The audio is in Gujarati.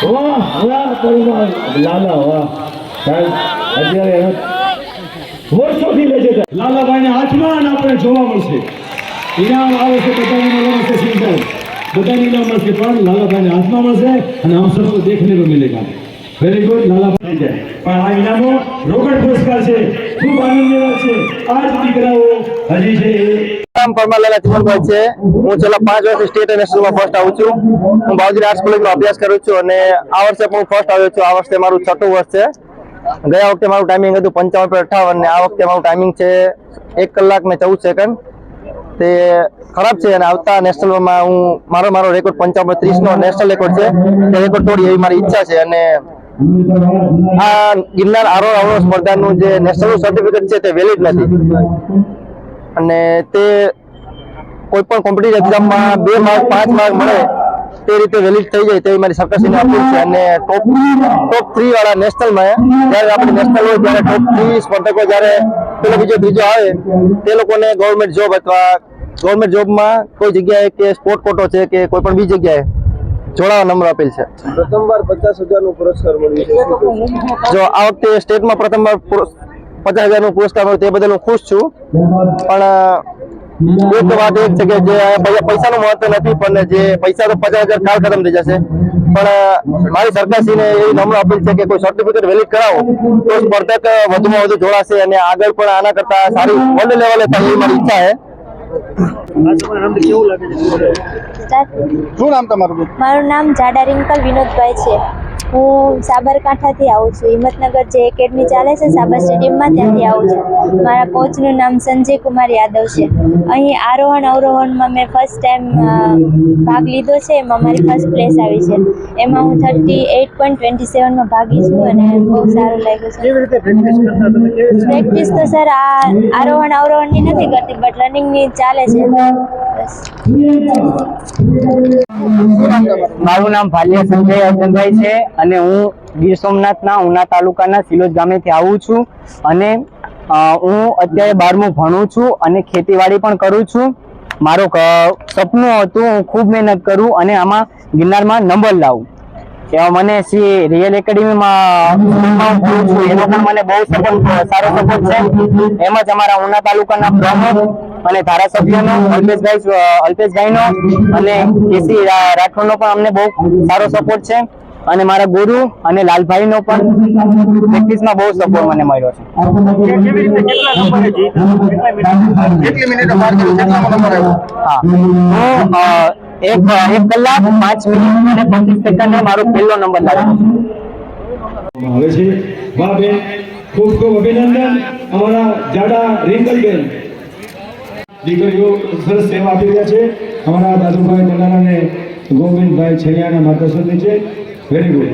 વાહ વાહ પરિવાર લાલા વાહ સાહેબ અત્યારે વર્ષોથી લે છે લાલાભાઈને હાથમાં આપણે જોવા મળશે ઇનામ આવે છે બધાને મળશે સિંગલ બધાને ઇનામ મળશે પણ લાલાભાઈને હાથમાં મળશે અને હમ સબકો देखने को मिलेगा વેરી ગુડ લાલાભાઈ પણ આ ઇનામો રોકડ પુરસ્કાર છે ખૂબ આનંદ લેવા છે આ જ દીકરાઓ હજી છે નામ પરમાલાલા ચિમનભાઈ છે હું છેલ્લા 5 વર્ષથી સ્ટેટ અને નેશનલમાં ફર્સ્ટ આવું છું હું બાવજી આર્ટ્સ કોલેજમાં અભ્યાસ કરું છું અને આ વર્ષે પણ ફર્સ્ટ આવ્યો છું આ વર્ષે મારું 6ઠું વર્ષ છે ગયા વખતે મારું ટાઈમિંગ હતું 55:58 અને આ વખતે મારું ટાઈમિંગ છે 1 કલાક ને 14 સેકન્ડ તે ખરાબ છે અને આવતા નેશનલમાં હું મારો રેકોર્ડ 55:30 નો નેશનલ રેકોર્ડ છે તે રેકોર્ડ તોડી એવી મારી ઈચ્છા છે અને આ ગિરનાર આરોહણ સ્પર્ધાનું જે નેશનલ સર્ટિફિકેટ છે તે વેલિડ નથી અને તે કોઈ પણ કોમ્પિટિટિવ એક્ઝામમાં 2 માર્ક 5 માર્ક મળે તે રીતે વેલિડ થઈ જાય તેવી મારી સરકારશ્રીને અપીલ છે અને ટોપ 3 વાળા નેશનલમાં જ્યારે આપણે નેશનલ હોય ત્યારે ટોપ 3 સ્પર્ધકો જ્યારે પેલો બીજો ત્રીજો આવે તે લોકોને ગવર્મેન્ટ જોબ અથવા ગવર્મેન્ટ જોબમાં કોઈ જગ્યાએ કે સ્પોર્ટ કોટો છે કે કોઈ પણ બીજી જગ્યાએ જોડાવા નમ્ર અપીલ છે પ્રથમવાર 50,000 નો પુરસ્કાર મળ્યો છે જો આ વખતે સ્ટેટમાં પ્રથમવાર 50,000 નો પુરસ્કાર મળ્યો તે બદલ હું ખુશ છું પણ એક વાત એ છે કે જે પૈસાનું મહત્વ નથી પણ જે પૈસા તો 50,000 કાલ ખતમ થઈ જશે પણ મારી સરકારશ્રીને એવી નમ્ર અપીલ છે કે કોઈ સર્ટિફિકેટ વેલિડ કરાવો તો સ્પર્ધક વધુમાં વધુ જોડાશે અને આગળ પણ આના કરતા સારી વર્લ્ડ લેવલે થાય એવી મારી ઈચ્છા છે શું નામ તમારું? મારું નામ જાડા રિંકલ વિનોદભાઈ છે હું સાબરકાંઠાથી આવું છું હિંમતનગર જે એકેડમી ચાલે છે સાબર સ્ટેડિયમમાં ત્યાંથી આવું છું મારા કોચનું નામ સંજય કુમાર યાદવ છે અહીં આરોહણ અવરોહણમાં મેં ફર્સ્ટ ટાઈમ ભાગ લીધો છે એમાં મારી ફર્સ્ટ પ્લેસ આવી છે એમાં હું 38.27માં ભાગી છું અને બહુ સારું લાગ્યું છે પ્રેક્ટિસ તો સર આ આરોહણ અવરોહણની નથી કરતી બટ રનિંગની ચાલે છે મારું નામ ભાલિયા સંજય અર્જનભાઈ છે અને હું ગીર સોમનાથના ઉના તાલુકાના સિલોદ ગામેથી આવું છું અને હું અત્યારે 12મું ભણું છું અને ખેતીવાડી પણ કરું છું મારું સપનું હતું હું ખૂબ મહેનત કરું અને આમાં ગિરનારમાં નંબર લાવું એમાં મને રિયલ એકેડમીમાં ભણું છું એનો પણ મને બહુ સારો સપોર્ટ છે એમ જ અમારા ઉના તાલુકાના પ્રમુખ અને ધારાસભ્યનો અલ્પેશભાઈનો અને કેસી રાઠોડનો પણ અમને બહુ સારો સપોર્ટ છે અને મારા ગુરુ અને લાલભાઈનો પણ પ્રેક્ટિસમાં બહુ સપોર્ટ મને મળ્યો છે હું 1 કલાક 5 મિનિટ અને 25 સેકન્ડે મારો પહેલો નંબર લાગ્યો હવે છે વાહ બેન ખૂબ ખૂબ અભિનંદન અમારા જાડા રિંકલબેન દીકરીઓ સરસ સેવા આપી રહ્યા છે અમારા દાદુભાઈ મલાના અને ગોવિંદભાઈ છૈયાના માર્ગદર્શન નીચે વેરી ગુડ